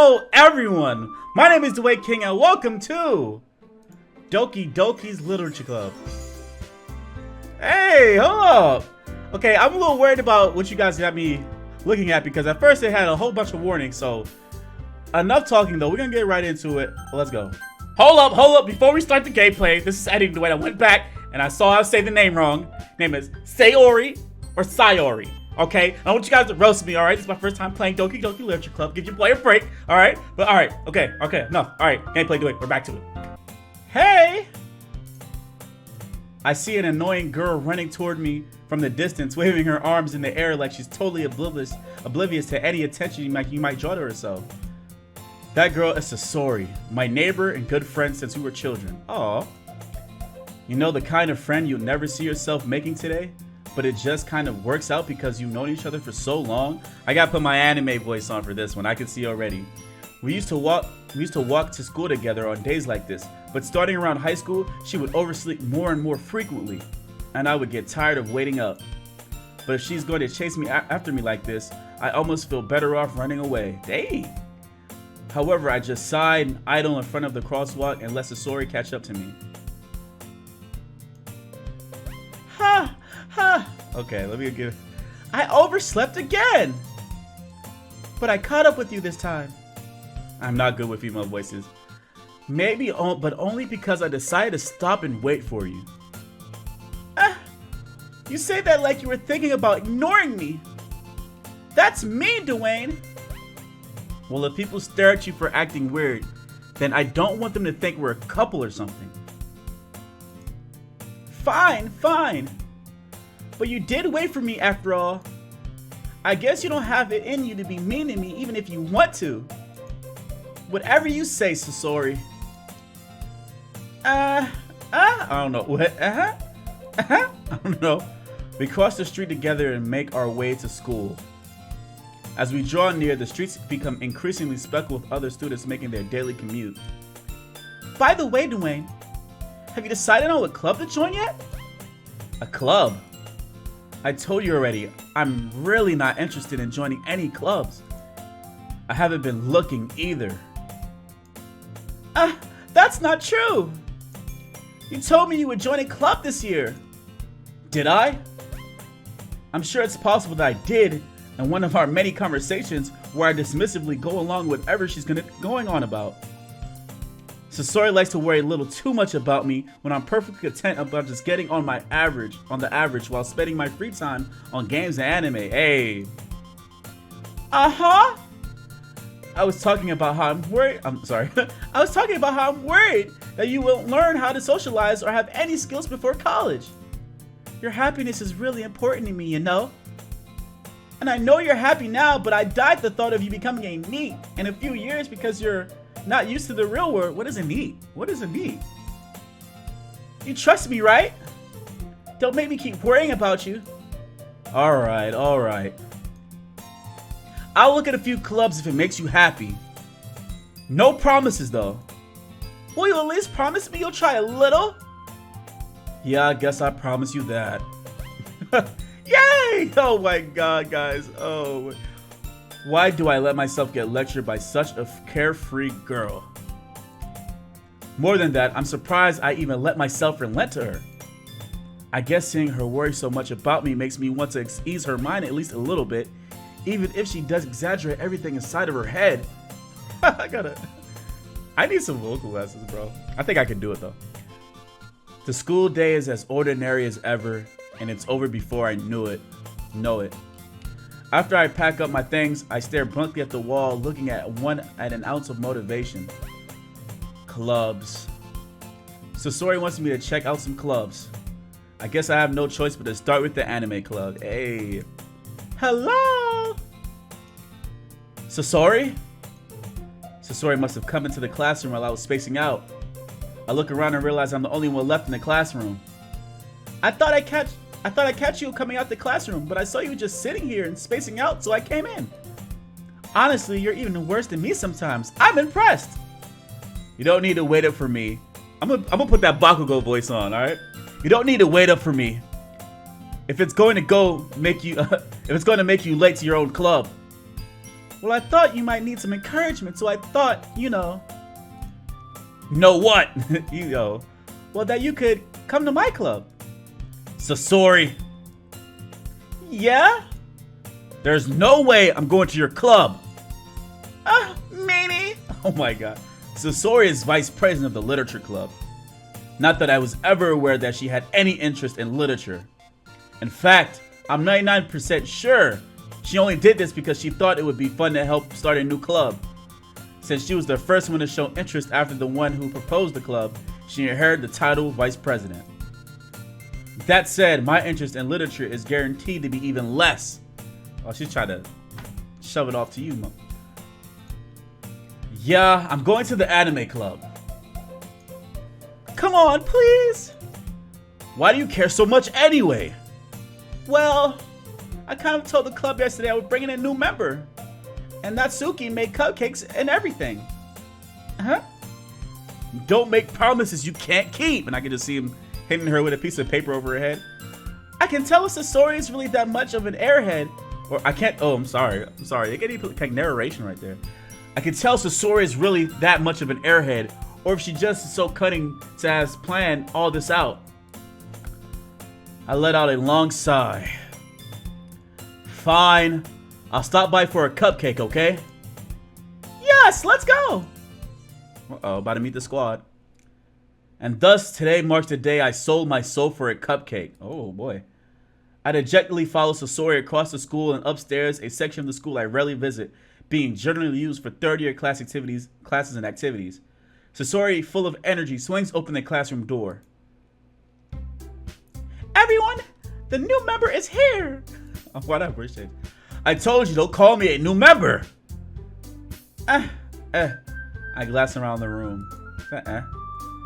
Hello everyone! My name is Doki King and welcome to Doki Doki's Literature Club. Hey, hold up! Okay, I'm a little worried about what you guys got me looking at because at first it had a whole bunch of warnings, so enough talking though, we're gonna get right into it. Let's go. Hold up, before we start the gameplay, this is editing the way I went back and I saw I say the name wrong. Name is Sayori or Sayori. Okay, I want you guys to roast me, alright? This is my first time playing Doki Doki Literature Club. Give your player a break, alright? But alright, okay, enough. Alright, gameplay, do it. We're back to it. Hey! I see an annoying girl running toward me from the distance, waving her arms in the air like she's totally oblivious to any attention you might draw to herself. That girl is Sayori, my neighbor and good friend since we were children. Aww. You know the kind of friend you'll never see yourself making today? But it just kind of works out because you've known each other for so long. I gotta put my anime voice on for this one. I can see already. We used to walk to school together on days like this, but starting around high school, she would oversleep more and more frequently, and I would get tired of waiting up. But if she's going to chase me after me like this, I almost feel better off running away. Dang. However, I just sigh and idle in front of the crosswalk and let Sayori catch up to me. Okay, let me give. I overslept again! But I caught up with you this time. I'm not good with female voices. Maybe, but only because I decided to stop and wait for you. You say that like you were thinking about ignoring me. That's mean, Dwayne. Well, if people stare at you for acting weird, then I don't want them to think we're a couple or something. Fine. But you did wait for me after all. I guess you don't have it in you to be mean to me even if you want to. Whatever you say, Sayori. I don't know. What? I don't know. We cross the street together and make our way to school. As we draw near, the streets become increasingly speckled with other students making their daily commute. By the way, Dwayne, have you decided on what club to join yet? A club? I told you already, I'm really not interested in joining any clubs. I haven't been looking either. That's not true. You told me you would join a club this year. Did I? I'm sure it's possible that I did in one of our many conversations where I dismissively go along with whatever she's going on about. Sayori likes to worry a little too much about me when I'm perfectly content about just getting on the average while spending my free time on games and anime. Hey. I was talking about how I'm worried. I was talking about how I'm worried that you won't learn how to socialize or have any skills before college. Your happiness is really important to me, you know? And I know you're happy now, but I died at the thought of you becoming a NEET in a few years because you're not used to the real world. What is a NEET? What is a NEET? You trust me, right? Don't make me keep worrying about you. Alright. I'll look at a few clubs if it makes you happy. No promises though. Will you at least promise me you'll try a little? Yeah, I guess I promise you that. Yay! Oh my god, guys. Oh. Why do I let myself get lectured by such a carefree girl? More than that, I'm surprised I even let myself relent to her. I guess seeing her worry so much about me makes me want to ease her mind at least a little bit, even if she does exaggerate everything inside of her head. I need some vocal lessons, bro. I think I can do it though. The school day is as ordinary as ever, and it's over before I know it. After I pack up my things, I stare blankly at the wall, looking at an ounce of motivation. Clubs. Sayori wants me to check out some clubs. I guess I have no choice but to start with the anime club. Hey. Hello? Sayori? Sayori must have come into the classroom while I was spacing out. I look around and realize I'm the only one left in the classroom. I thought I catch you coming out the classroom, but I saw you just sitting here and spacing out, so I came in. Honestly, you're even worse than me sometimes. I'm impressed. You don't need to wait up for me. I'm gonna put that Bakugo voice on, alright? You don't need to wait up for me. If it's going to make you late to your own club. Well, I thought you might need some encouragement, so I thought, you know. Know what? You know. Well, that you could come to my club. Sasori. Yeah? There's no way I'm going to your club. Maybe. Oh my god. Sasori is vice president of the literature club. Not that I was ever aware that she had any interest in literature. In fact, I'm 99% sure she only did this because she thought it would be fun to help start a new club. Since she was the first one to show interest after the one who proposed the club, she inherited the title vice president. That said, my interest in literature is guaranteed to be even less. Oh, she's trying to shove it off to you, Mom. Yeah, I'm going to the anime club. Come on, please. Why do you care so much anyway? Well, I kind of told the club yesterday I would bring in a new member. And Natsuki made cupcakes and everything. Huh? Don't make promises you can't keep. And I can just see him hitting her with a piece of paper over her head. I can tell if Sasori is really that much of an airhead. Or I can't, oh, I'm sorry. They get even like narration right there. I can tell Sasori is really that much of an airhead. Or if she just is so cunning to have planned all this out. I let out a long sigh. Fine. I'll stop by for a cupcake, okay? Yes, let's go! Uh-oh, about to meet the squad. And thus, today marks the day I sold my soul for a cupcake. Oh, boy. I dejectedly follow Sasori across the school and upstairs, a section of the school I rarely visit, being generally used for third-year classes and activities. Sasori, full of energy, swings open the classroom door. Everyone, the new member is here! Oh, whatever, shit. I told you, don't call me a new member! I glance around the room.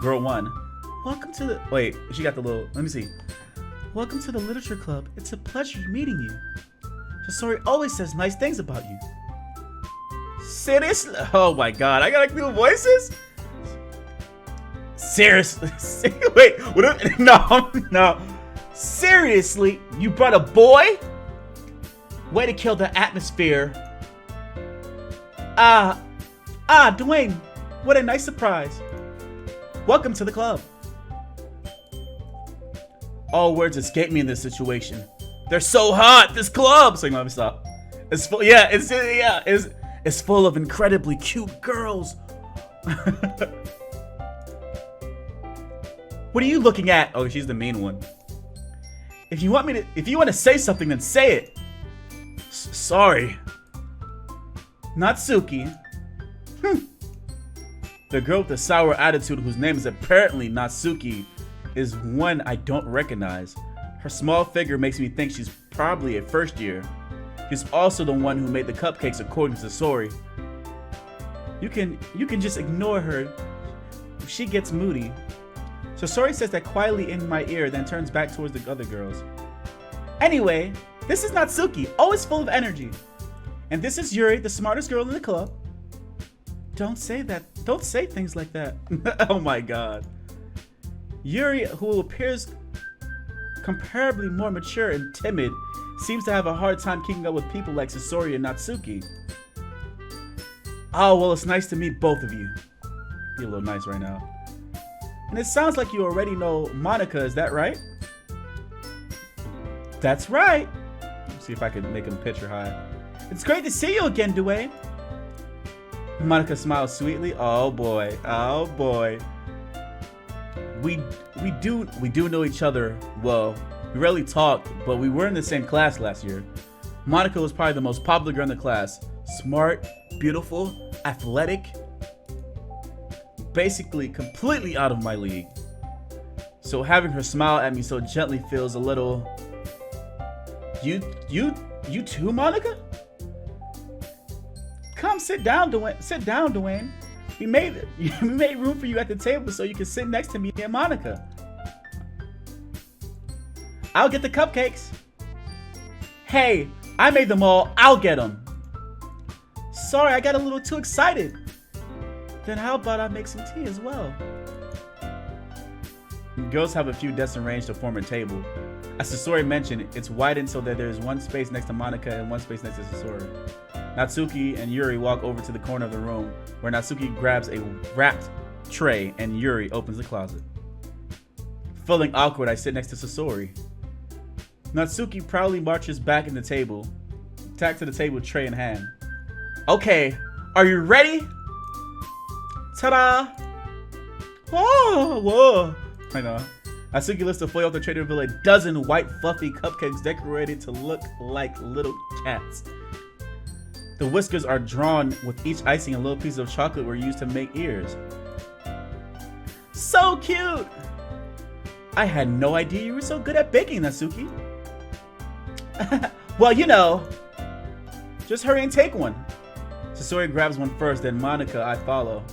Girl 1. Welcome to the... Wait, she got the little... Let me see. Welcome to the literature club. It's a pleasure meeting you. Sasori always says nice things about you. Seriously? Oh my god, I got like new voices? Seriously? Wait, what? No. Seriously? You brought a boy? Way to kill the atmosphere. Dwayne, what a nice surprise. Welcome to the club. All words escape me in this situation. They're so hot, this club. So let me stop. It's full, it's full of incredibly cute girls. What are you looking at? Oh, she's the mean one. If you want to say something, then say it. Sorry. Natsuki. The girl with the sour attitude, whose name is apparently Natsuki, is one I don't recognize. Her small figure makes me think she's probably a first year. She's also the one who made the cupcakes according to Sasori. You can just ignore her if she gets moody. Sasori says that quietly in my ear, then turns back towards the other girls. Anyway, this is Natsuki, always full of energy. And this is Yuri, the smartest girl in the club. Don't say that. Don't say things like that. Oh my god. Yuri, who appears comparably more mature and timid, seems to have a hard time keeping up with people like Sasori and Natsuki. Oh, well, it's nice to meet both of you. Be a little nice right now. And it sounds like you already know Monica, is that right? That's right. Let's see if I can make him picture high. It's great to see you again, Dwayne. Monica smiles sweetly. Oh boy. Oh boy. We do know each other well. We rarely talk, but we were in the same class last year. Monica was probably the most popular girl in the class. Smart, beautiful, athletic. Basically completely out of my league. So having her smile at me so gently feels a little... You too, Monica? Come sit down, Dwayne. Sit down, Dwayne. We made room for you at the table so you can sit next to me and Monica. I'll get the cupcakes. Hey, I made them all. I'll get them. Sorry, I got a little too excited. Then how about I make some tea as well? Girls have a few desks arranged to form a table. As Sasori mentioned, it's widened so that there's one space next to Monica and one space next to Sasori. Natsuki and Yuri walk over to the corner of the room where Natsuki grabs a wrapped tray and Yuri opens the closet. Feeling awkward, I sit next to Sasori. Natsuki proudly marches back to the table tray in hand. Okay, are you ready? Ta-da! Oh, whoa! I know. Natsuki lifts the foil off the tray to reveal a dozen white fluffy cupcakes decorated to look like little cats. The whiskers are drawn with each icing and little pieces of chocolate were used to make ears. So cute! I had no idea you were so good at baking, Natsuki. Well, you know. Just hurry and take one. Sasori grabs one first, then Monica, I follow.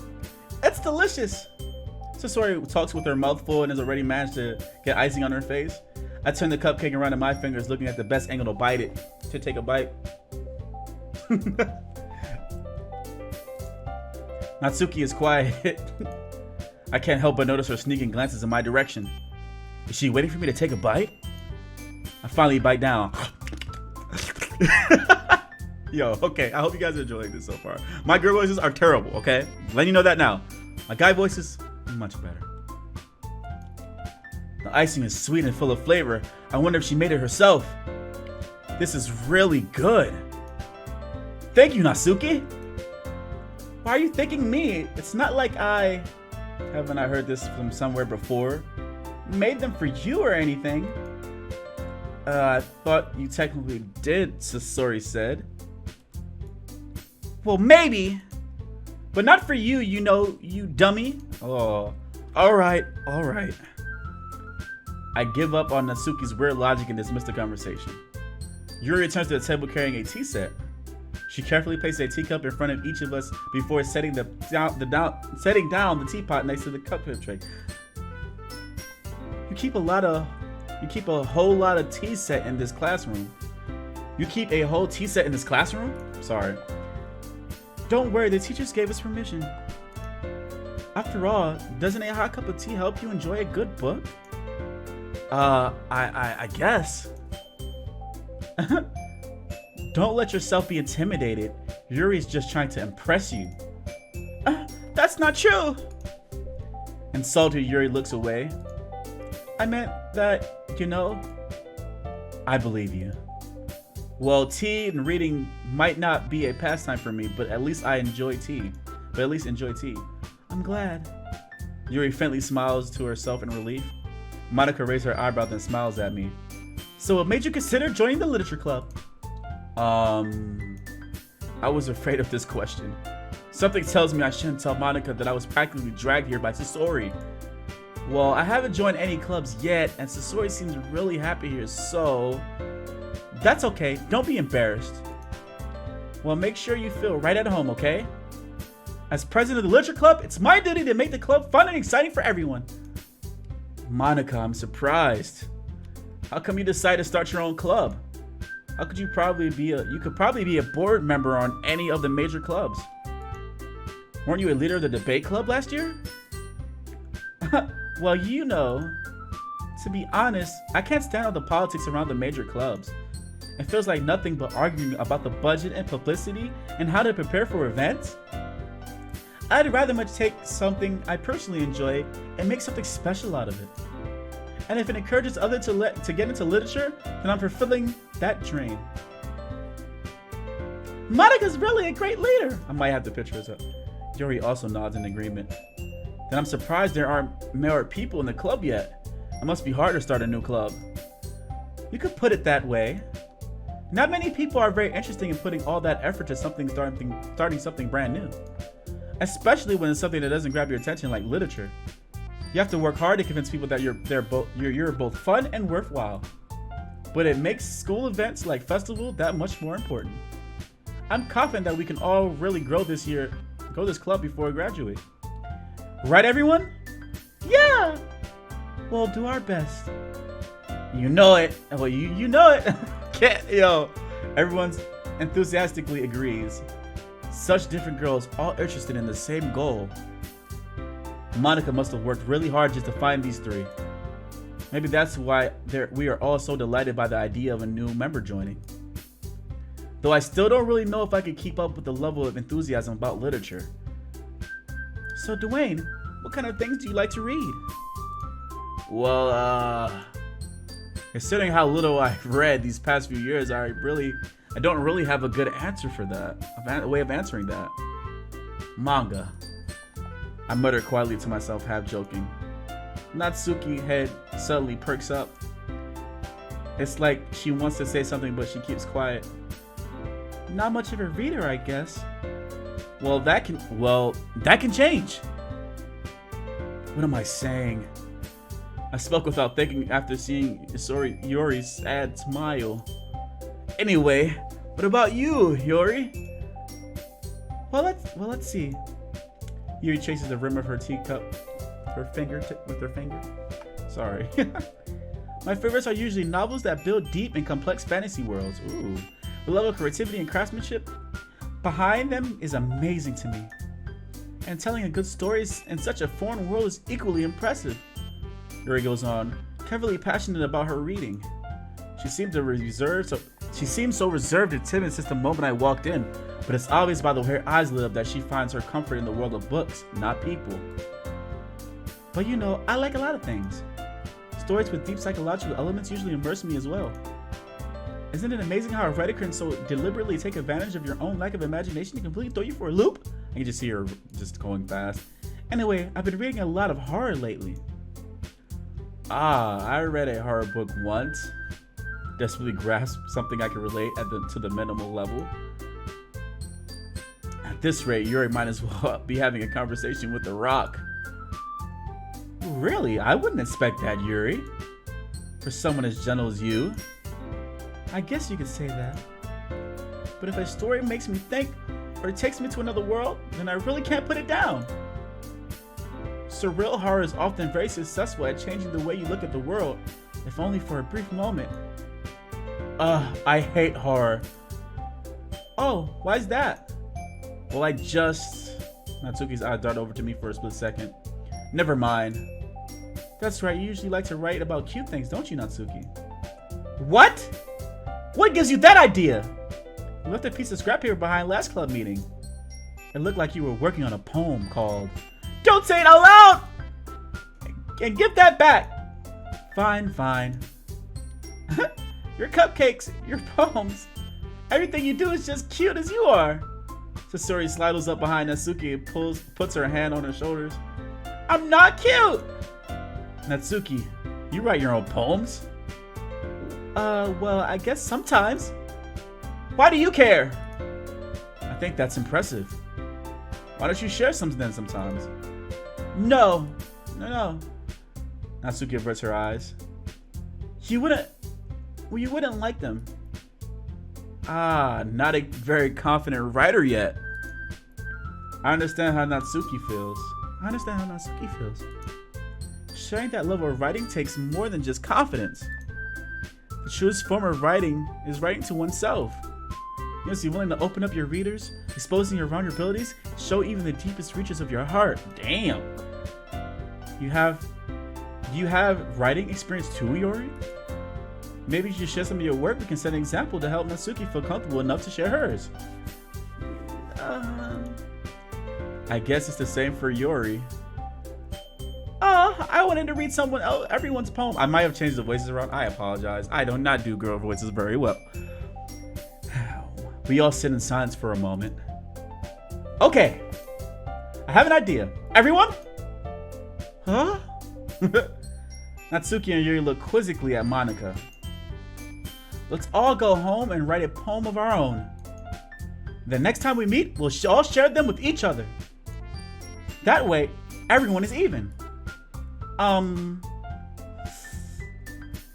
It's delicious. Sasori talks with her mouth full and has already managed to get icing on her face. I turn the cupcake around in my fingers, looking at the best angle to bite it. To take a bite. Natsuki is quiet. I can't help but notice her sneaking glances in my direction. Is she waiting for me to take a bite? I finally bite down. Yo, okay, I hope you guys are enjoying this so far. My girl voices are terrible, okay? Letting you know that now. My guy voices, much better. The icing is sweet and full of flavor. I wonder if she made it herself. This is really good. Thank you, Natsuki. Why are you thanking me? It's not like haven't I heard this from somewhere before? Made them for you or anything. I thought you technically did, Sasori said. Well, maybe, but not for you, you know, you dummy. Oh, all right. I give up on Natsuki's weird logic and dismiss the conversation. Yuri returns to the table carrying a tea set. She carefully places a teacup in front of each of us before setting down the teapot next to the cupcake tray. You keep a whole lot of tea set in this classroom. You keep a whole tea set in this classroom? Sorry. Don't worry, the teachers gave us permission. After all, doesn't a hot cup of tea help you enjoy a good book? I guess. Don't let yourself be intimidated. Yuri's just trying to impress you. That's not true. Insulted, Yuri looks away. I meant that, you know, I believe you. Well, tea and reading might not be a pastime for me, but at least enjoy tea. I'm glad. Yuri faintly smiles to herself in relief. Monica raises her eyebrows and smiles at me. So what made you consider joining the literature club? I was afraid of this question. Something tells me I shouldn't tell Monica that I was practically dragged here by Sasori. Well, I haven't joined any clubs yet, and Sasori seems really happy here, so that's okay. Don't be embarrassed. Well, make sure you feel right at home, okay? As president of the literature club, it's my duty to make the club fun and exciting for everyone. Monica, I'm surprised. How come you decided to start your own club? How could you could probably be a board member on any of the major clubs. Weren't you a leader of the debate club last year? Well, you know, to be honest, I can't stand all the politics around the major clubs. It feels like nothing but arguing about the budget and publicity and how to prepare for events. I'd rather much take something I personally enjoy and make something special out of it. And if it encourages others to get into literature, then I'm fulfilling that dream. Monica's really a great leader. I might have to picture this up. Yuri also nods in agreement. Then I'm surprised there aren't more people in the club yet. It must be hard to start a new club. You could put it that way. Not many people are very interested in putting all that effort to starting something brand new. Especially when it's something that doesn't grab your attention like literature. You have to work hard to convince people that you're both fun and worthwhile. But it makes school events like festival that much more important. I'm confident that we can all really grow this club before we graduate. Right, everyone? Yeah! We'll do our best. You know it. Well, you know it. Everyone's enthusiastically agrees. Such different girls, all interested in the same goal. Monica must have worked really hard just to find these three. Maybe that's why we are all so delighted by the idea of a new member joining. though I still don't really know if I could keep up with the level of enthusiasm about literature. So Dwayne, what kind of things do you like to read? Well, considering how little I've read these past few years, I don't really have a good answer for that, a way of answering that. Manga. I muttered quietly to myself, half joking. Natsuki's head suddenly perks up. It's like she wants to say something, but she keeps quiet. Not much of a reader, I guess. Well, that can change. What am I saying? I spoke without thinking after seeing Yori's sad smile. Anyway, what about you, Yori? Well, let's see. Yuri traces the rim of her teacup with her finger. Sorry. My favorites are usually novels that build deep and complex fantasy worlds. Ooh. The level of creativity and craftsmanship behind them is amazing to me. And telling a good story in such a foreign world is equally impressive. Yuri goes on, cleverly passionate about her reading. She seemed so reserved and timid since the moment I walked in, but it's obvious by the way her eyes lit up that she finds her comfort in the world of books, not people. But you know, I like a lot of things. Stories with deep psychological elements usually immerse me as well. Isn't it amazing how a writer can so deliberately take advantage of your own lack of imagination to completely throw you for a loop? I can just see her just going fast. Anyway, I've been reading a lot of horror lately. I read a horror book once. Desperately grasped something I could relate to the minimal level. At this rate, Yuri might as well be having a conversation with The Rock. Really? I wouldn't expect that, Yuri. For someone as gentle as you. I guess you could say that. But if a story makes me think or takes me to another world, then I really can't put it down. Surreal horror is often very successful at changing the way you look at the world, if only for a brief moment. I hate horror. Oh, why is that? Well, Natsuki's eye darted over to me for a split second. Never mind. That's right, you usually like to write about cute things, don't you, Natsuki? What? What gives you that idea? You left a piece of scrap paper behind last club meeting. It looked like you were working on a poem called... Don't say it out loud! And give that back! Fine. Your cupcakes, your poems, everything you do is just cute as you are. Sasori sidles up behind Natsuki and puts her hand on her shoulders. I'm not cute! Natsuki, you write your own poems? Well, I guess sometimes. Why do you care? I think that's impressive. Why don't you share some then sometimes? No. Natsuki averts her eyes. You wouldn't like them. Not a very confident writer yet. I understand how Natsuki feels. Sharing that level of writing takes more than just confidence. The truest form of writing is writing to oneself. You must be willing to open up your readers, exposing your vulnerabilities, show even the deepest reaches of your heart. Damn. You have writing experience too, Yori? Maybe you should share some of your work. We can set an example to help Natsuki feel comfortable enough to share hers. I guess it's the same for Yori. I wanted to read everyone's poem. I might have changed the voices around. I apologize. I do not do girl voices very well. We all sit in silence for a moment. Okay. I have an idea. Everyone? Huh? Natsuki and Yuri look quizzically at Monica. Let's all go home and write a poem of our own. The next time we meet, we'll all share them with each other. That way, everyone is even.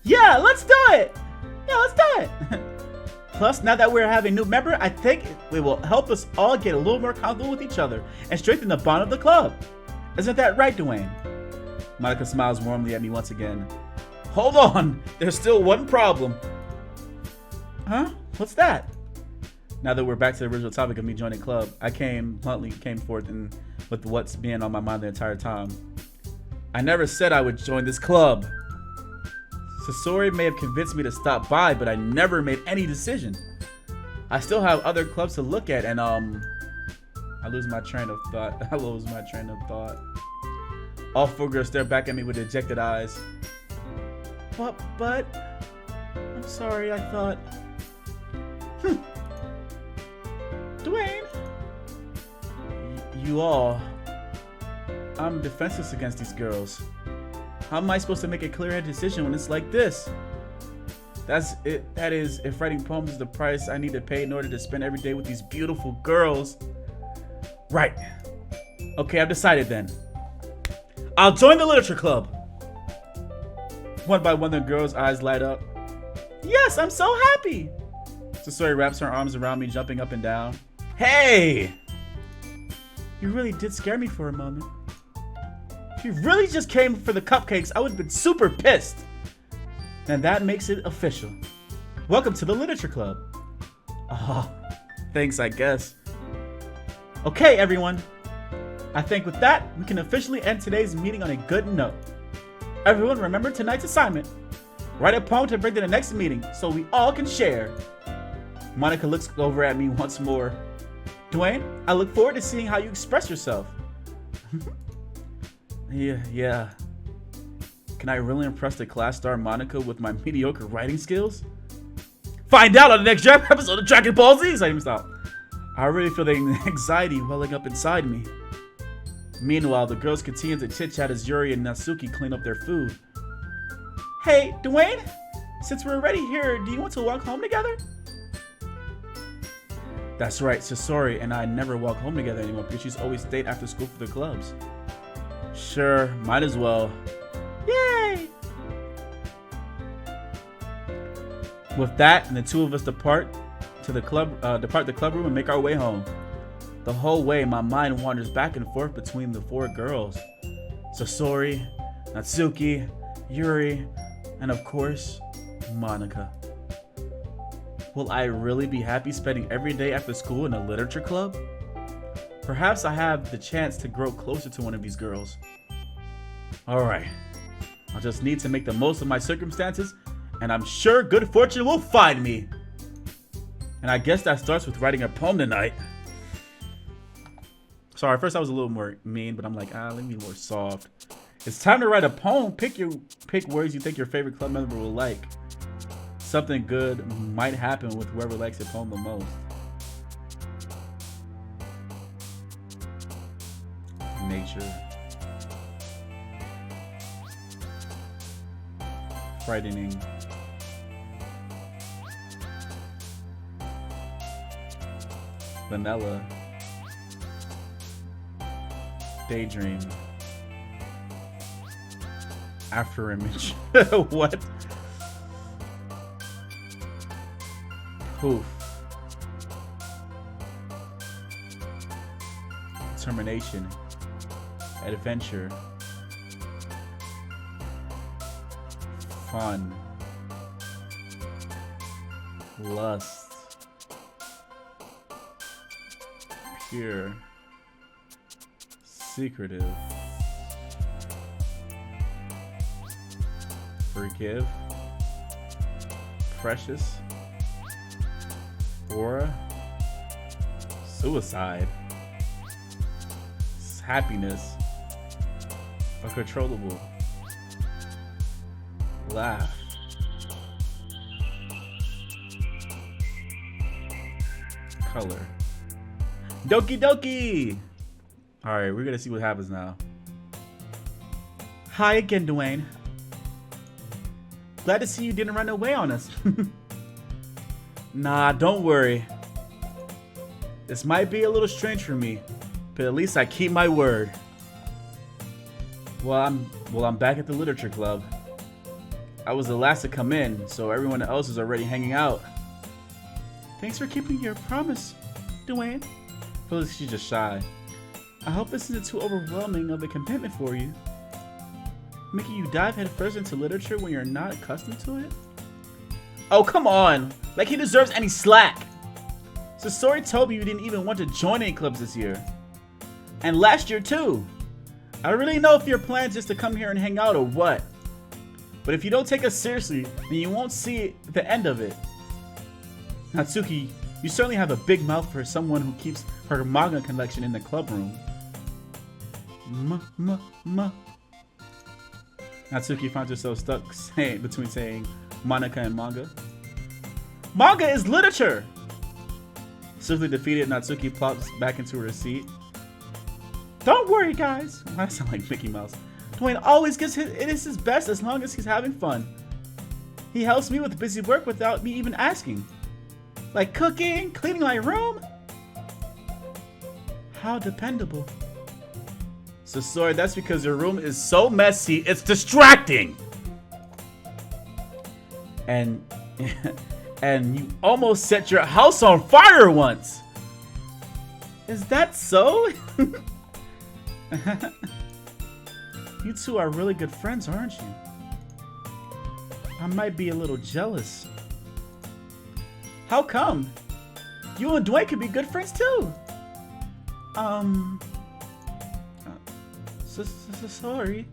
Yeah, let's do it! Plus, now that we're having a new member, I think it will help us all get a little more comfortable with each other and strengthen the bond of the club. Isn't that right, Dwayne? Monica smiles warmly at me once again. Hold on, there's still one problem. Huh? What's that? Now that we're back to the original topic of me joining club, I bluntly came forth with what's been on my mind the entire time. I never said I would join this club. Sasori may have convinced me to stop by, but I never made any decision. I still have other clubs to look at, and I lose my train of thought. All 4 girls stare back at me with dejected eyes. But I'm sorry, I thought. Dwayne. You all. I'm defenseless against these girls. How am I supposed to make a clear-headed decision when it's like this? That's it. That is, if writing poems is the price I need to pay in order to spend every day with these beautiful girls. Right. Okay, I've decided then. I'll join the literature club. One by one, the girls' eyes light up. Yes, I'm so happy. Sasori wraps her arms around me, jumping up and down. Hey! You really did scare me for a moment. If you really just came for the cupcakes, I would have been super pissed. And that makes it official. Welcome to the literature club. Oh, thanks, I guess. Okay, everyone. I think with that, we can officially end today's meeting on a good note. Everyone, remember tonight's assignment. Write a poem to bring to the next meeting so we all can share. Monica looks over at me once more. Dwayne, I look forward to seeing how you express yourself. Yeah. Can I really impress the class star Monica with my mediocre writing skills? Find out on the next episode of Dragon Ball Z! Stop. I really feel the anxiety welling up inside me. Meanwhile, the girls continue to chit-chat as Yuri and Natsuki clean up their food. Hey, Dwayne? Since we're already here, do you want to walk home together? That's right, Sasori and I never walk home together anymore because she's always stayed after school for the clubs. Sure, might as well. Yay! With that, and the two of us depart the club room and make our way home. The whole way, my mind wanders back and forth between the 4 girls. Sasori, Natsuki, Yuri, and of course, Monica. Will I really be happy spending every day after school in a literature club? Perhaps I have the chance to grow closer to one of these girls. Alright, I'll just need to make the most of my circumstances, and I'm sure good fortune will find me. And I guess that starts with writing a poem tonight. Sorry, first I was a little more mean, but I'm like, let me be more soft. It's time to write a poem. Pick words you think your favorite club member will like. Something good might happen with whoever likes your poem the most. Nature. Frightening. Vanilla. Daydream. After image. What? Poof. Determination. Adventure. Fun. Lust. Pure. Secretive. Forgive. Precious. Aura. Suicide. Happiness. Uncontrollable. Laugh. Color. Doki Doki! Alright, we're gonna see what happens now. Hi again, Dwayne. Glad to see you didn't run away on us. Nah, don't worry. This might be a little strange for me, but at least I keep my word. Well, I'm back at the literature club. I was the last to come in, so everyone else is already hanging out. Thanks for keeping your promise, Dwayne. I feel like she's just shy. I hope this isn't too overwhelming of a commitment for you. Making you dive headfirst into literature when you're not accustomed to it? Oh, come on! Like he deserves any slack! Sasori told me you didn't even want to join any clubs this year. And last year too! I don't really know if your plan is just to come here and hang out or what. But if you don't take us seriously, then you won't see the end of it. Natsuki, You certainly have a big mouth for someone who keeps her manga collection in the club room. Natsuki finds herself stuck between saying Monica and manga. Manga is literature! Swiftly defeated, Natsuki plops back into her seat. Don't worry, guys. Why does that sound like Mickey Mouse? Dwayne always gives it is his best as long as he's having fun. He helps me with busy work without me even asking. Like cooking, cleaning my room. How dependable. So sorry, that's because your room is so messy, it's distracting. And you almost set your house on fire once. Is that so? You two are really good friends, aren't you? I might be a little jealous. How come? You and Dwayne could be good friends too. Sorry.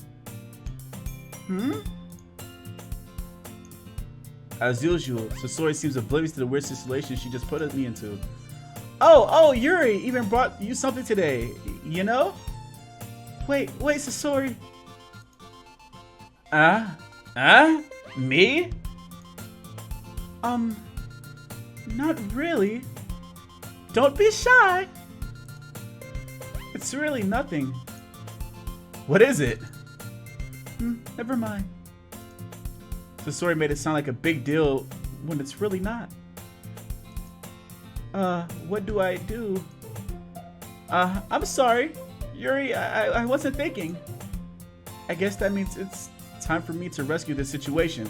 As usual, Sasori seems oblivious to the weird situation she just put me into. Oh, Yuri even brought you something today, you know? Wait, Sasori. Me? Not really. Don't be shy. It's really nothing. What is it? Never mind. Sasori made it sound like a big deal when it's really not. What do I do? I'm sorry. Yuri, I wasn't thinking. I guess that means it's time for me to rescue this situation.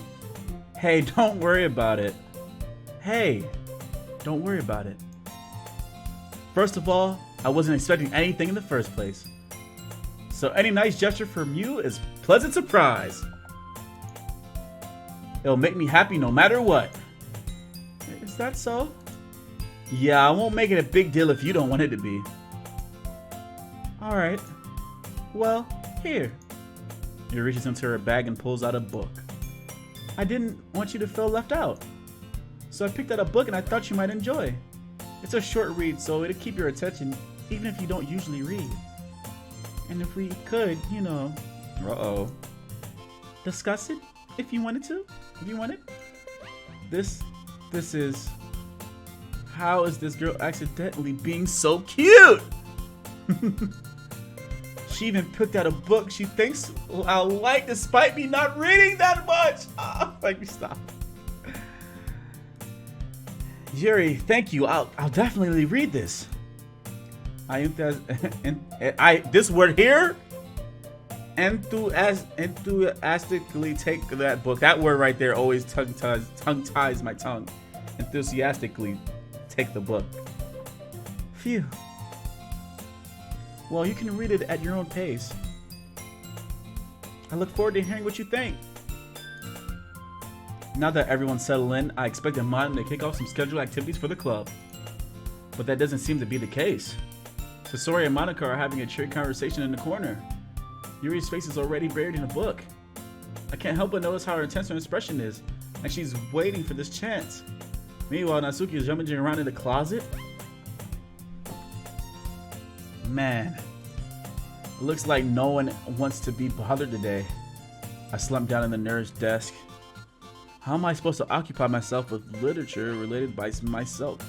Hey, don't worry about it. First of all, I wasn't expecting anything in the first place. So any nice gesture from you is a pleasant surprise. It'll make me happy no matter what. Is that so? Yeah, I won't make it a big deal if you don't want it to be. Alright. Well, here. He reaches into her bag and pulls out a book. I didn't want you to feel left out. So I picked out a book and I thought you might enjoy. It's a short read, so it'll keep your attention even if you don't usually read. And if we could, you know, discuss it if you wanted to. This is, how is this girl accidentally being so cute? She even picked out a book she thinks I'll like despite me not reading that much. Make me stop. Yuri, thank you. I'll definitely read this. This word here, enthusiastically take that book. That word right there always tongue ties my tongue. Enthusiastically take the book. Phew. Well, you can read it at your own pace. I look forward to hearing what you think. Now that everyone's settled in, I expected Mon to kick off some scheduled activities for the club. But that doesn't seem to be the case. Sasori and Monica are having a cheery conversation in the corner. Yuri's face is already buried in a book. I can't help but notice how intense her expression is, and she's waiting for this chance. Meanwhile, Natsuki is rummaging around in the closet. Man, it looks like no one wants to be bothered today. I slumped down in the nerd's desk. How am I supposed to occupy myself with literature related by myself?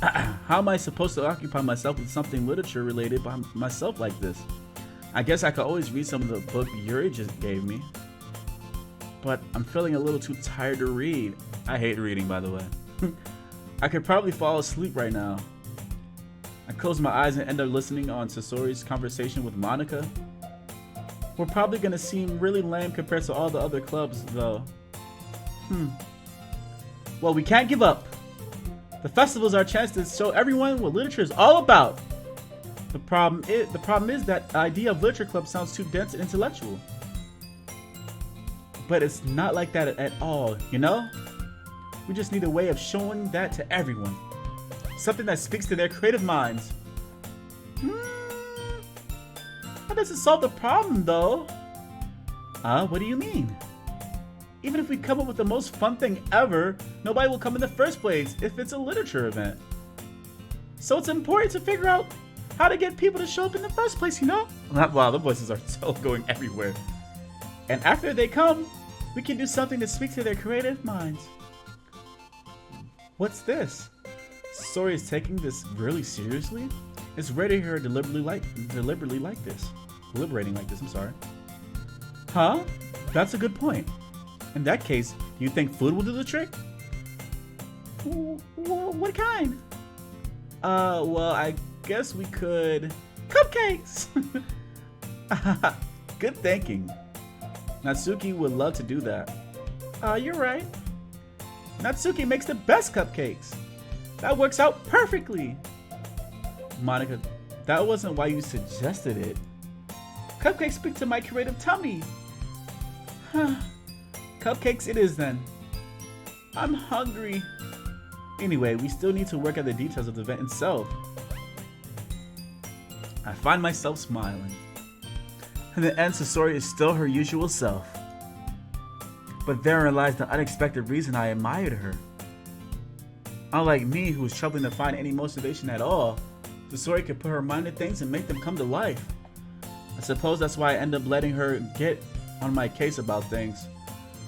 How am I supposed to occupy myself with something literature related by myself like this? I guess I could always read some of the book Yuri just gave me. But I'm feeling a little too tired to read. I hate reading, by the way. I could probably fall asleep right now. I close my eyes and end up listening on Sasori's conversation with Monica. We're probably gonna seem really lame compared to all the other clubs, though. Well, we can't give up. The festival is our chance to show everyone what literature is all about. The problem is that the idea of literature club sounds too dense and intellectual. But it's not like that at all, you know? We just need a way of showing that to everyone. Something that speaks to their creative minds. That doesn't solve the problem, though. What do you mean? Even if we come up with the most fun thing ever, nobody will come in the first place if it's a literature event. So it's important to figure out how to get people to show up in the first place, you know? Wow, the voices are so going everywhere. And after they come, we can do something to speak to their creative minds. What's this? Sori is taking this really seriously? It's rare to hear her deliberating like this, I'm sorry. Huh? That's a good point. In that case, do you think food will do the trick? What kind? Well, I guess we could... Cupcakes! Good thinking. Natsuki would love to do that. You're right. Natsuki makes the best cupcakes. That works out perfectly. Monica, that wasn't why you suggested it. Cupcakes speak to my creative tummy. Cupcakes it is then. I'm hungry. Anyway, we still need to work out the details of the event itself. I find myself smiling. In the end, Sasori is still her usual self. But therein lies the unexpected reason I admired her. Unlike me, who was struggling to find any motivation at all, Sasori could put her mind to things and make them come to life. I suppose that's why I end up letting her get on my case about things.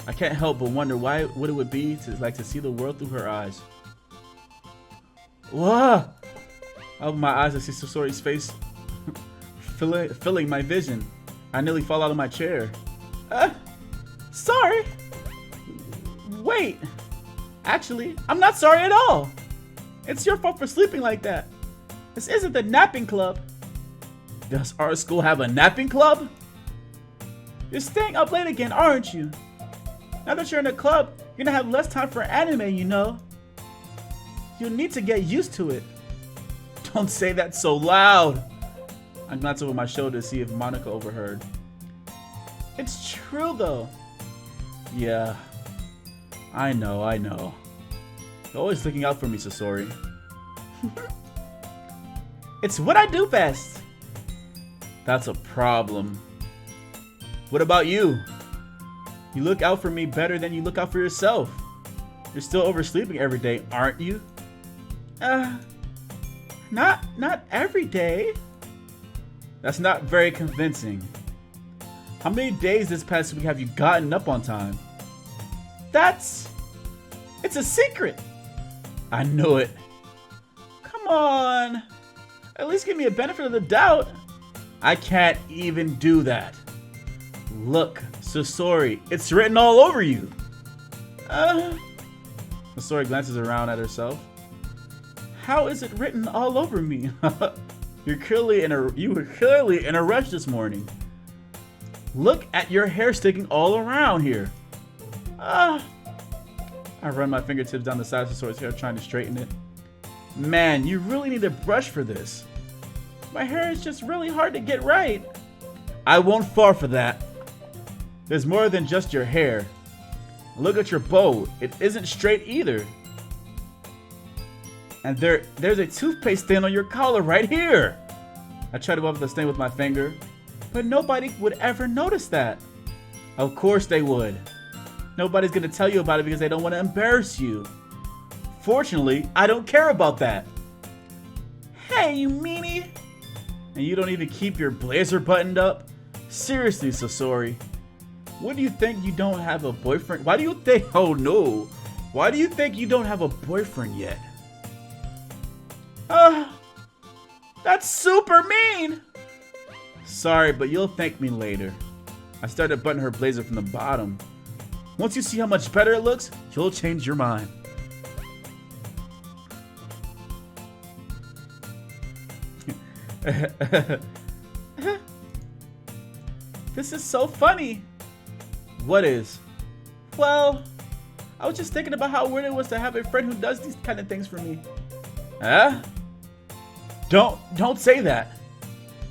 I can't help but wonder what it would be to see the world through her eyes. Whoa! I open my eyes, I see Sasori's face filling my vision. I nearly fall out of my chair. Sorry. Wait. Actually, I'm not sorry at all. It's your fault for sleeping like that. This isn't the napping club. Does our school have a napping club? You're staying up late again, aren't you? Now that you're in a club, you're gonna have less time for anime, you know. You'll need to get used to it. Don't say that so loud. I glance over my shoulder to see if Monica overheard. It's true though. Yeah. I know. You're always looking out for me, Sasori. It's what I do best. That's a problem. What about you? You look out for me better than you look out for yourself. You're still oversleeping every day, aren't you? Not every day. That's not very convincing. How many days this past week have you gotten up on time? It's a secret. I knew it. Come on. At least give me a benefit of the doubt. I can't even do that. Look, Sasori, it's written all over you. Sasori glances around at herself. How is it written all over me? You were clearly in a rush this morning. Look at your hair sticking all around here. I run my fingertips down the side of Sasori's hair, trying to straighten it. Man, you really need a brush for this. My hair is just really hard to get right. I won't fall for that. There's more than just your hair. Look at your bow. It isn't straight either. And there's a toothpaste stain on your collar right here. I try to wipe the stain with my finger, but nobody would ever notice that. Of course they would. Nobody's gonna tell you about it because they don't want to embarrass you. Fortunately, I don't care about that. Hey, you meanie! And you don't even keep your blazer buttoned up? Seriously, Sasori. What do you think you don't have a boyfriend? Why do you think, oh no. Why do you think you don't have a boyfriend yet? That's super mean! Sorry, but you'll thank me later. I started buttoning her blazer from the bottom. Once you see how much better it looks, you'll change your mind. This is so funny. What is? Well, I was just thinking about how weird it was to have a friend who does these kind of things for me. Huh? Don't say that.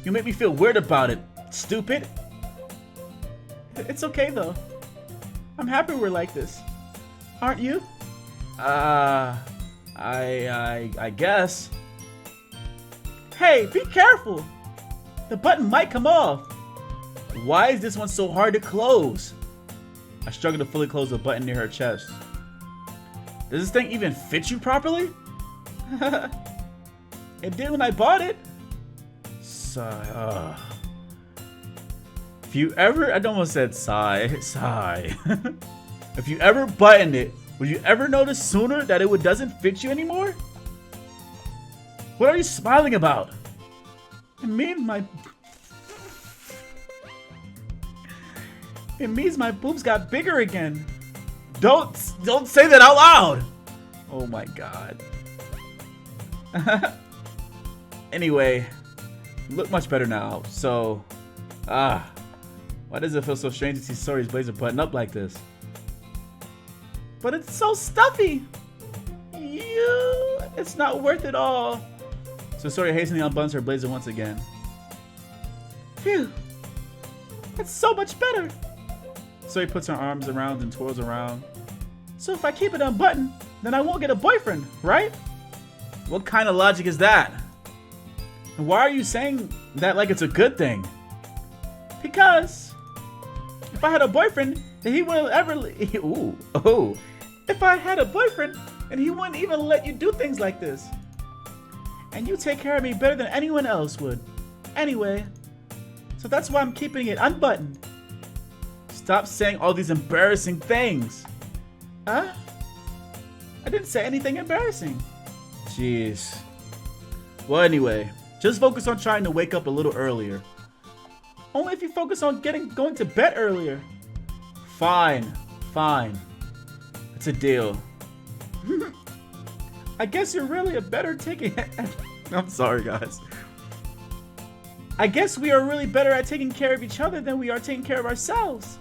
You make me feel weird about it, stupid. It's okay though. I'm happy we're like this. Aren't you? I guess. Hey, be careful. The button might come off. Why is this one so hard to close? I struggle to fully close the button near her chest. Does this thing even fit you properly? It did when I bought it. Sigh. If you ever, I almost said sigh. Sigh. If you ever buttoned it, would you ever notice sooner that it doesn't fit you anymore? What are you smiling about? It means my boobs got bigger again. Don't say that out loud. Oh my god. Anyway, you look much better now. So, why does it feel so strange to see Sori's blazer button up like this? But it's so stuffy. It's not worth it all. So Sori hastily unbuttons her blazer once again. Phew. It's so much better. Sori puts her arms around and twirls around. So if I keep it unbuttoned, then I won't get a boyfriend, right? What kind of logic is that? And why are you saying that like it's a good thing? Because if I had a boyfriend, then he wouldn't ever. If I had a boyfriend, then he wouldn't even let you do things like this. And you take care of me better than anyone else would. Anyway, so that's why I'm keeping it unbuttoned. Stop saying all these embarrassing things. Huh? I didn't say anything embarrassing. Jeez. Well, anyway, just focus on trying to wake up a little earlier. Only if you focus on going to bed earlier. Fine. It's a deal. I guess you're really a better taking. I'm sorry, guys. I guess we are really better at taking care of each other than we are taking care of ourselves.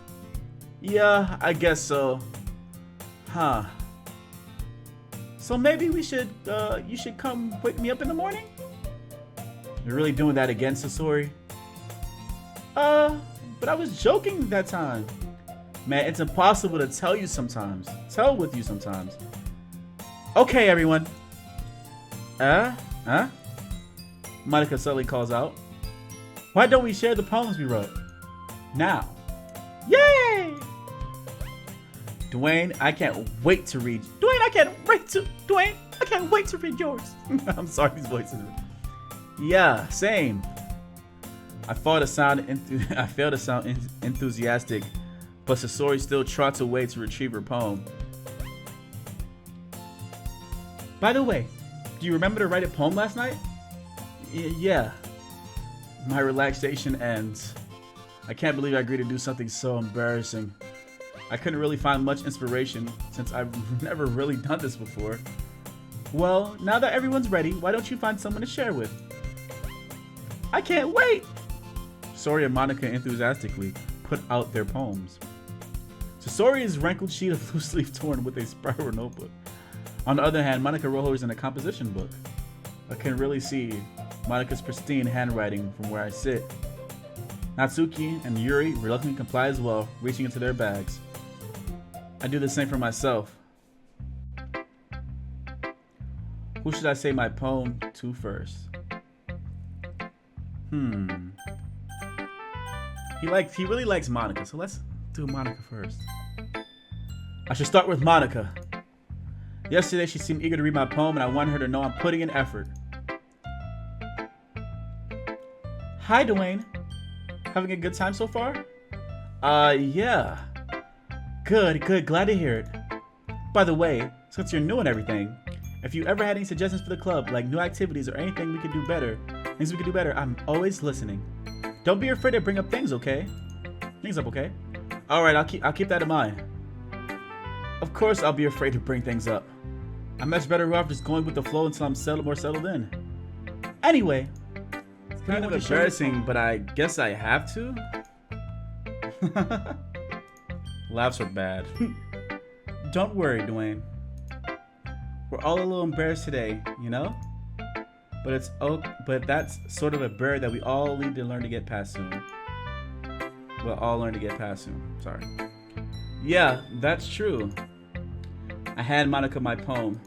Yeah, I guess so. Huh. So maybe we should, you should come wake me up in the morning? You're really doing that again, Sasori? But I was joking that time. Man, it's impossible to tell with you sometimes. Okay, everyone. Monica suddenly calls out. Why don't we share the poems we wrote? Now. Yay! Dwayne, I can't wait to read. Dwayne, I can't wait to read yours. I'm sorry, these voices. Yeah, same. I failed to sound enthusiastic, but Sasori still trots away to retrieve her poem. By the way, do you remember to write a poem last night? Yeah. My relaxation ends. I can't believe I agreed to do something so embarrassing. I couldn't really find much inspiration since I've never really done this before. Well, now that everyone's ready, why don't you find someone to share with? I can't wait! Sori and Monica enthusiastically put out their poems. Sasori's wrinkled sheet of loose leaf torn with a spiral notebook. On the other hand, Monica Rojo is in a composition book. I can really see Monica's pristine handwriting from where I sit. Natsuki and Yuri reluctantly comply as well, reaching into their bags. I do the same for myself. Who should I say my poem to first? He really likes Monica, so let's do Monica first. I should start with Monica. Yesterday she seemed eager to read my poem and I wanted her to know I'm putting in effort. Hi, Dwayne. Having a good time so far? Yeah. Good, glad to hear it. By the way, since you're new and everything, if you ever had any suggestions for the club, like new activities or anything we could do better, I'm always listening. Don't be afraid to bring up things, okay? Okay? Alright, I'll keep that in mind. Of course I'll be afraid to bring things up. I'm much better off just going with the flow until I'm more settled in. Anyway, it's kind of embarrassing, but I guess I have to? Laughs are bad. Don't worry, Dwayne. We're all a little embarrassed today, you know? But that's sort of a barrier that we all need to learn to get past soon. We'll all learn to get past soon. Sorry. Yeah, that's true. I hand Monica my poem.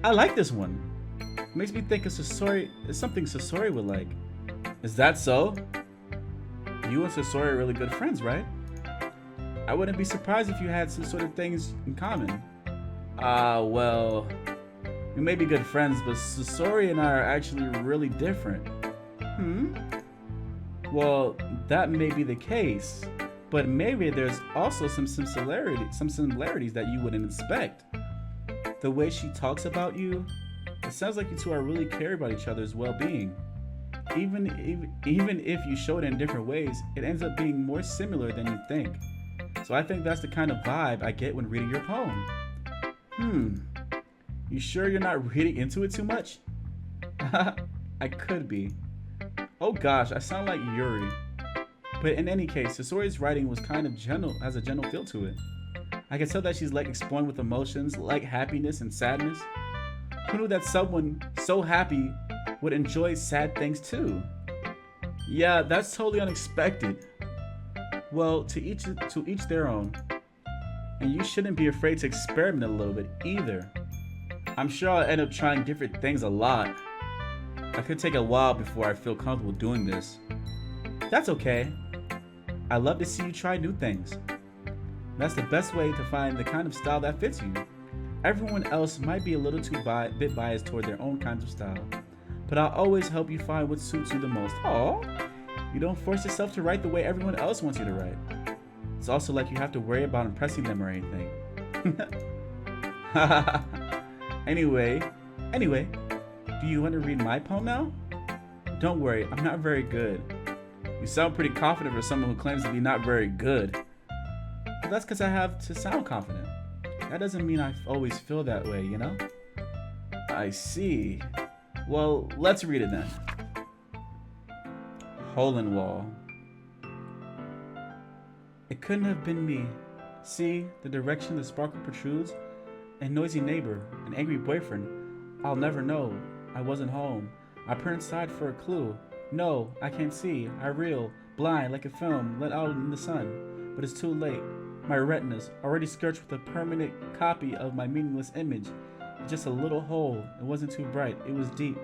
I like this one. It makes me think of something Sasori would like. Is that so? You and Sasori are really good friends, right? I wouldn't be surprised if you had some sort of things in common. Well, We may be good friends, but Sasori and I are actually really different. Hmm? Well, that may be the case, but maybe there's also some similarities that you wouldn't expect. The way she talks about you, it sounds like you two are really care about each other's well-being. Even if you show it in different ways, it ends up being more similar than you think. So I think that's the kind of vibe I get when reading your poem. You sure you're not reading into it too much? I could be. Oh gosh, I sound like Yuri. But in any case, Sasori's writing was kind of gentle, has a gentle feel to it. I can tell that she's like exploring with emotions like happiness and sadness. Who knew that someone so happy would enjoy sad things too? Yeah, that's totally unexpected. Well, to each their own. And you shouldn't be afraid to experiment a little bit either. I'm sure I'll end up trying different things a lot. I could take a while before I feel comfortable doing this. That's okay. I love to see you try new things. That's the best way to find the kind of style that fits you. Everyone else might be a little too bit biased toward their own kinds of style, but I'll always help you find what suits you the most. Oh, you don't force yourself to write the way everyone else wants you to write. It's also like you have to worry about impressing them or anything. Anyway, do you want to read my poem now? Don't worry, I'm not very good. You sound pretty confident for someone who claims to be not very good. But that's because I have to sound confident. That doesn't mean I always feel that way, you know? I see. Well, let's read it then. Hole in wall. It couldn't have been me. See, the direction the sparkle protrudes? A noisy neighbor, an angry boyfriend. I'll never know. I wasn't home. I peered inside for a clue. No, I can't see. I reel, blind like a film let out in the sun. But it's too late. My retinas, already scorched with a permanent copy of my meaningless image. Just a little hole. It wasn't too bright. It was deep,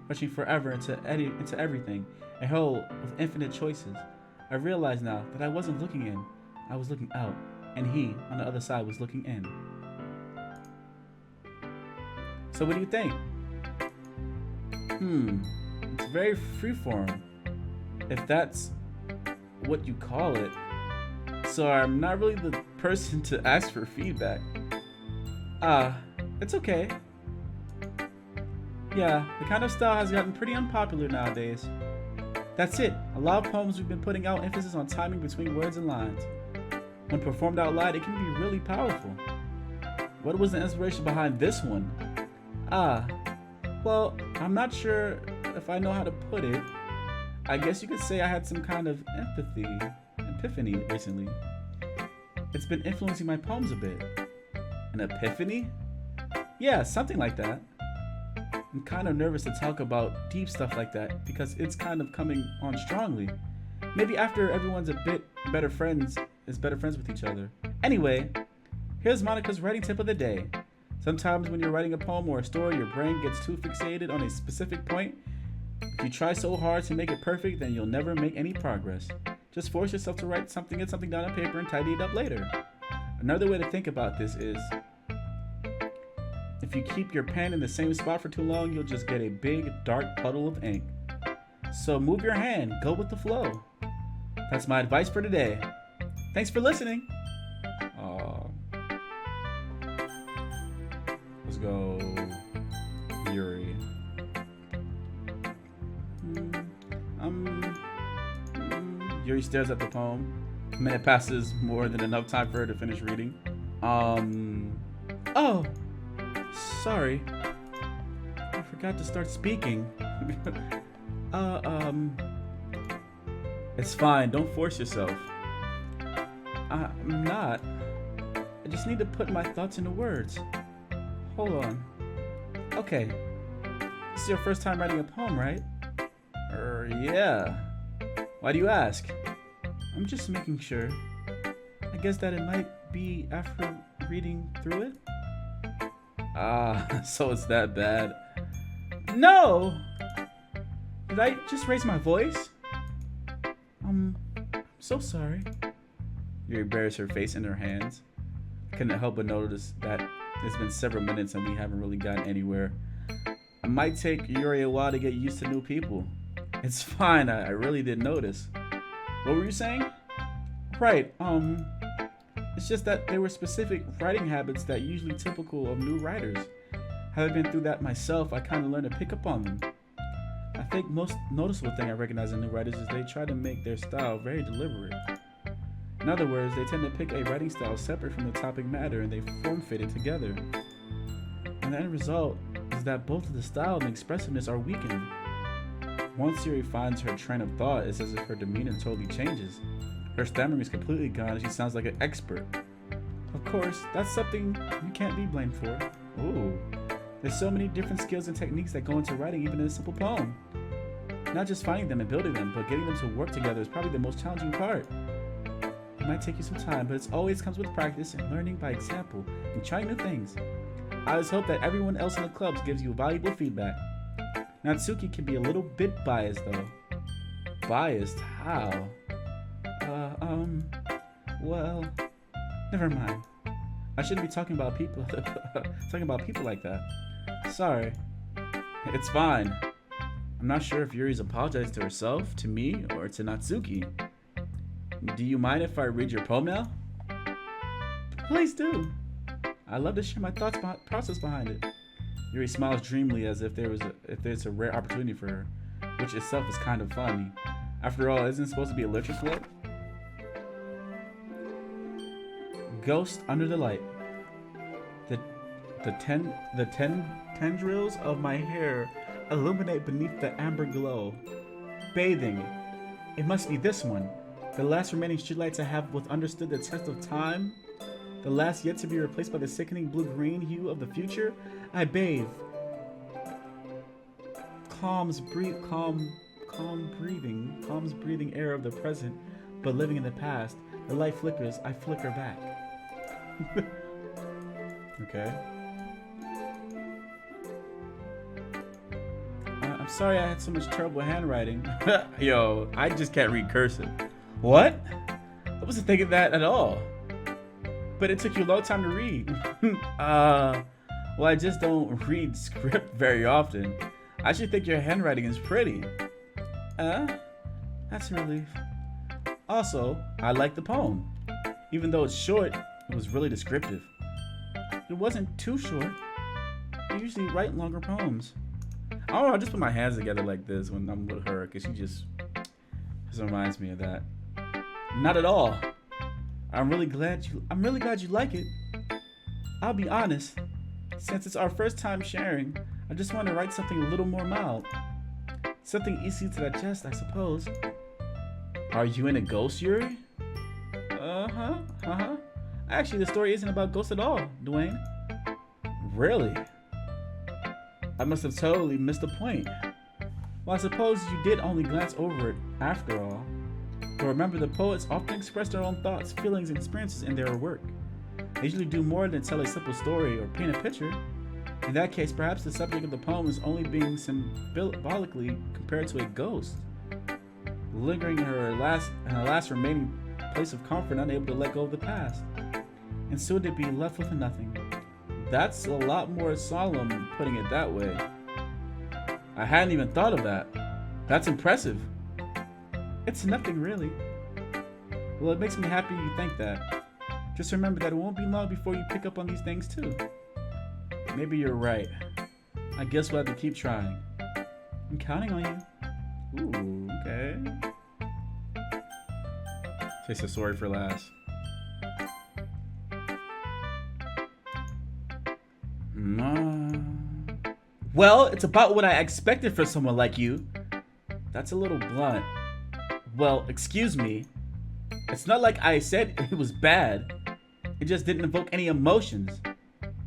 rushing forever into everything. A hole with infinite choices. I realize now that I wasn't looking in. I was looking out. And he, on the other side, was looking in. So what do you think? It's very freeform, if that's what you call it. So I'm not really the person to ask for feedback. It's okay. Yeah, the kind of style has gotten pretty unpopular nowadays. That's it. A lot of poems we've been putting out emphasis on timing between words and lines. When performed out loud, it can be really powerful. What was the inspiration behind this one? Well, I'm not sure if I know how to put it. I guess you could say I had some kind of epiphany recently. It's been influencing my poems a bit. An epiphany? Yeah, something like that. I'm kind of nervous to talk about deep stuff like that because it's kind of coming on strongly. Maybe after everyone's a bit better friends with each other. Anyway, here's Monica's writing tip of the day. Sometimes when you're writing a poem or a story, your brain gets too fixated on a specific point. If you try so hard to make it perfect, then you'll never make any progress. Just force yourself to get something down on paper and tidy it up later. Another way to think about this is, if you keep your pen in the same spot for too long, you'll just get a big, dark puddle of ink. So move your hand, go with the flow. That's my advice for today. Thanks for listening. Let's go, Yuri. Yuri stares at the poem. A minute passes, more than enough time for her to finish reading. Oh, sorry. I forgot to start speaking. It's fine, don't force yourself. I'm not. I just need to put my thoughts into words. Hold on. Okay. This is your first time writing a poem, right? Yeah. Why do you ask? I'm just making sure. I guess that it might be after reading through it. So it's that bad. No! Did I just raise my voice? I'm so sorry. Yuri buries her face in her hands. I couldn't help but notice that It's been several minutes and we haven't really gotten anywhere. It might take Yuri a while to get used to new people. It's fine, I really didn't notice. What were you saying? Right, it's just that there were specific writing habits that usually typical of new writers. Having been through that myself, I kind of learned to pick up on them. I think most noticeable thing I recognize in new writers is they try to make their style very deliberate. In other words, they tend to pick a writing style separate from the topic matter and they form-fit it together. And the end result is that both the style and the expressiveness are weakened. Once Yuri finds her train of thought, it's as if her demeanor totally changes. Her stammering is completely gone and she sounds like an expert. Of course, that's something you can't be blamed for. Ooh. There's so many different skills and techniques that go into writing even in a simple poem. Not just finding them and building them, but getting them to work together is probably the most challenging part. It might take you some time, but it always comes with practice and learning by example and trying new things. I just hope that everyone else in the clubs gives you valuable feedback. Natsuki can be a little bit biased though. Biased? How? Well, never mind. I shouldn't be talking about people like that. Sorry. It's fine. I'm not sure if Yuri's apologized to herself, to me, or to Natsuki. Do you mind if I read your poem now? Please do. I love to share my thoughts process behind it. Yuri smiles dreamily as if there's a rare opportunity for her, which itself is kind of funny. After all, isn't it supposed to be a literature club? Ghost under the light. The ten tendrils of my hair illuminate beneath the amber glow. Bathing. It must be this one. The last remaining streetlights I have understood the test of time. The last yet to be replaced by the sickening blue-green hue of the future. I bathe. Calms breathing air of the present, but living in the past. The light flickers, I flicker back. Okay. I'm sorry I had so much trouble handwriting. Yo, I just can't read cursive. What? I wasn't thinking that at all. But it took you a long time to read. Well, I just don't read script very often. I should think your handwriting is pretty. That's a relief. Also, I like the poem. Even though it's short, it was really descriptive. It wasn't too short. I usually write longer poems. I don't know, I just put my hands together like this when I'm with her, because she just reminds me of that. Not at all. I'm really glad you like it. I'll be honest, since it's our first time sharing, I just want to write something a little more mild. Something easy to digest, I suppose. Are you in a ghost, Yuri? Actually, the story isn't about ghosts at all, Dwayne. Really? I must have totally missed the point. Well, I suppose you did only glance over it after all. But remember, the poets often express their own thoughts, feelings, and experiences in their work. They usually do more than tell a simple story or paint a picture. In that case, perhaps the subject of the poem is only being symbolically compared to a ghost, lingering in her last remaining place of comfort, unable to let go of the past, and soon to be left with nothing. That's a lot more solemn, putting it that way. I hadn't even thought of that. That's impressive. It's nothing really. Well, it makes me happy you think that. Just remember that it won't be long before you pick up on these things too. Maybe you're right. I guess we'll have to keep trying. I'm counting on you. Ooh, okay. Taste of sorry for last. Well, it's about what I expected for someone like you. That's a little blunt. Well, excuse me. It's not like I said it was bad. It just didn't evoke any emotions.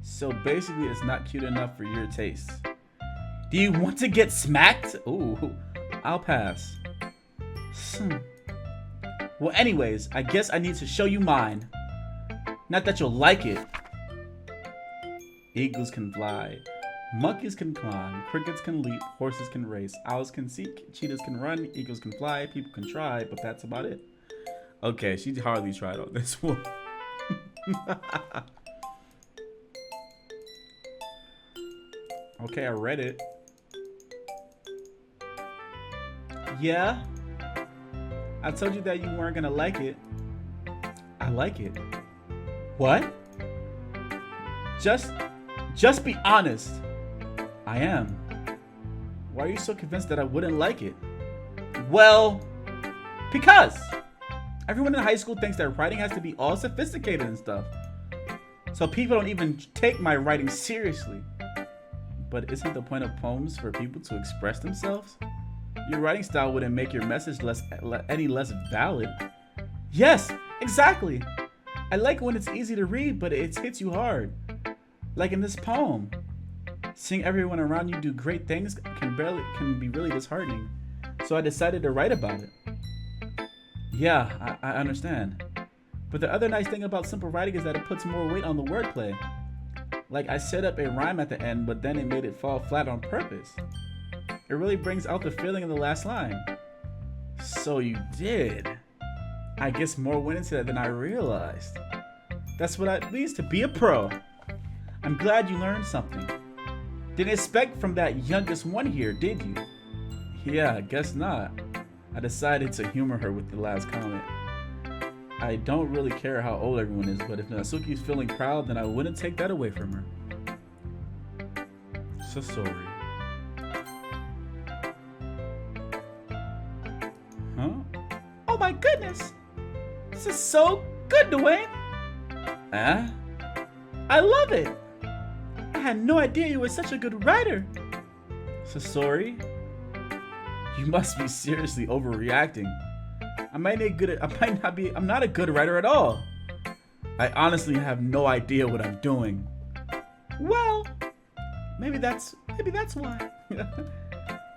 So basically, it's not cute enough for your taste. Do you want to get smacked? Ooh, I'll pass. Well, anyways, I guess I need to show you mine. Not that you'll like it. Eagles can fly. Monkeys can climb. Crickets can leap. Horses can race. Owls can seek. Cheetahs can run. Eagles can fly. People can try, but that's about it. Okay, she hardly tried on this one. Okay, I read it. Yeah? I told you that you weren't gonna like it. I like it. What? Just be honest. I am. Why are you so convinced that I wouldn't like it? Well, because everyone in high school thinks that writing has to be all sophisticated and stuff. So people don't even take my writing seriously. But isn't the point of poems for people to express themselves? Your writing style wouldn't make your message any less valid. Yes, exactly. I like when it's easy to read, but it hits you hard. Like in this poem. Seeing everyone around you do great things can be really disheartening. So I decided to write about it. Yeah, I understand. But the other nice thing about simple writing is that it puts more weight on the wordplay. Like I set up a rhyme at the end, but then it made it fall flat on purpose. It really brings out the feeling in the last line. So you did. I guess more went into that than I realized. That's what it means to be a pro. I'm glad you learned something. Didn't expect from that youngest one here, did you? Yeah, I guess not. I decided to humor her with the last comment. I don't really care how old everyone is, but if Natsuki's feeling proud, then I wouldn't take that away from her. So sorry. Huh? Oh my goodness! This is so good, Dwayne! Huh? I love it! I had no idea you were such a good writer! So sorry? You must be seriously overreacting. I'm not a good writer at all. I honestly have no idea what I'm doing. Well, maybe that's why.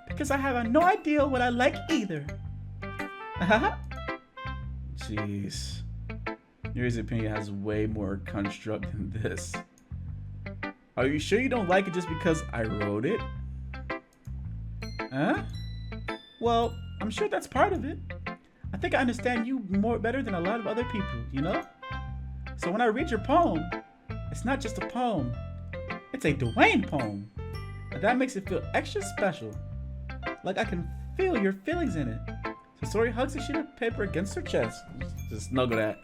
Because I have no idea what I like either. Jeez. Yuri's opinion has way more construct than this. Are you sure you don't like it just because I wrote it? Huh? Well, I'm sure that's part of it. I think I understand you better than a lot of other people, you know? So when I read your poem, it's not just a poem. It's a Dwayne poem. And that makes it feel extra special. Like I can feel your feelings in it. Sasori hugs a sheet of paper against her chest. Just snuggle that.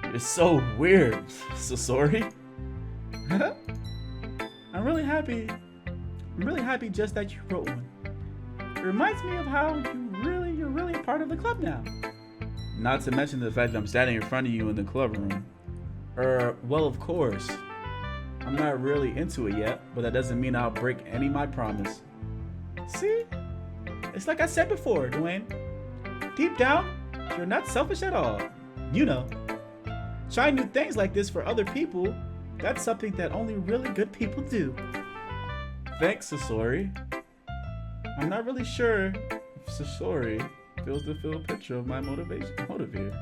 You're so weird, Sasori. I'm really happy just that you wrote one. It reminds me of how you're really a part of the club now. Not to mention the fact that I'm standing in front of you in the club room. Well, of course. I'm not really into it yet, but that doesn't mean I'll break any of my promise. See? It's like I said before, Dwayne. Deep down, you're not selfish at all. You know. Trying new things like this for other people, that's something that only really good people do. Thanks, Sasori. I'm not really sure if Sasori feels the full picture of my motivator.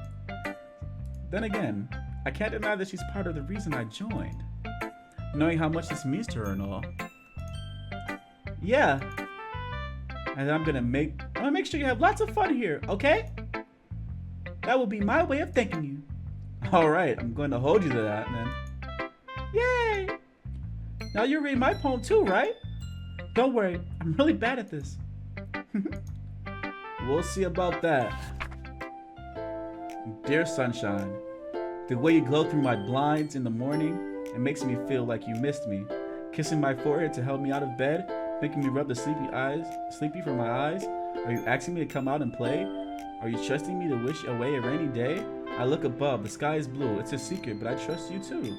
Then again, I can't deny that she's part of the reason I joined. Knowing how much this means to her and all. Yeah. And I'm gonna make sure you have lots of fun here, okay? That will be my way of thanking you. Alright, I'm going to hold you to that then. Yay! Now you read my poem too, right? Don't worry, I'm really bad at this. We'll see about that. Dear sunshine, the way you glow through my blinds in the morning, it makes me feel like you missed me. Kissing my forehead to help me out of bed, making me rub the sleepy from my eyes. Are you asking me to come out and play? Are you trusting me to wish away a rainy day? I look above, the sky is blue. It's a secret, but I trust you too.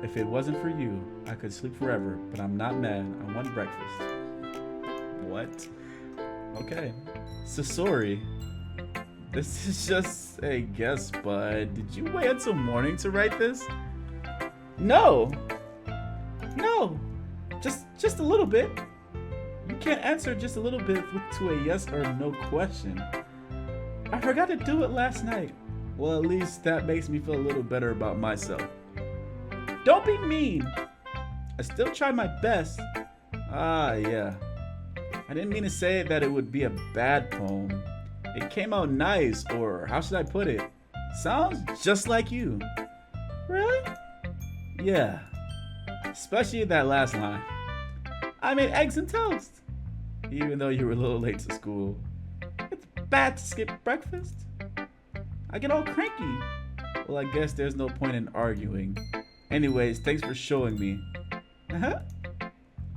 If it wasn't for you, I could sleep forever, but I'm not mad. I want breakfast. What? Okay. Sasori, this is just a guess, but did you wait until morning to write this? No. No. Just a little bit. You can't answer just a little bit to a yes or no question. I forgot to do it last night. Well, at least that makes me feel a little better about myself. Don't be mean. I still tried my best. Ah, yeah. I didn't mean to say that it would be a bad poem. It came out nice, or how should I put it? Sounds just like you. Really? Yeah. Especially that last line. I made eggs and toast. Even though you were a little late to school. It's bad to skip breakfast. I get all cranky. Well, I guess there's no point in arguing. Anyways, thanks for showing me.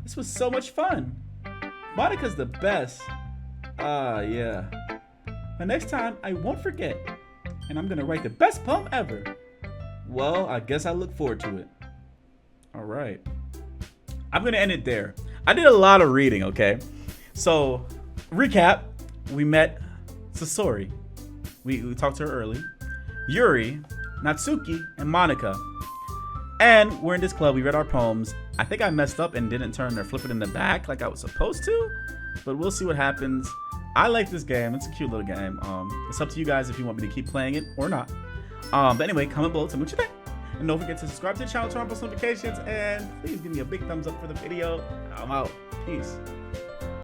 This was so much fun. Monica's the best. Yeah. But next time, I won't forget. And I'm gonna write the best poem ever. Well, I guess I look forward to it. All right. I'm gonna end it there. I did a lot of reading, okay? So, recap. We met Sasori. We talked to her early. Yuri, Natsuki, and Monica. And we're in this club. We read our poems. I think I messed up and didn't turn or flip it in the back like I was supposed to. But we'll see what happens. I like this game. It's a cute little game. It's up to you guys if you want me to keep playing it or not. But anyway, comment below, tell me what you think. And don't forget to subscribe to the channel, turn on post notifications, and please give me a big thumbs up for the video. I'm out. Peace.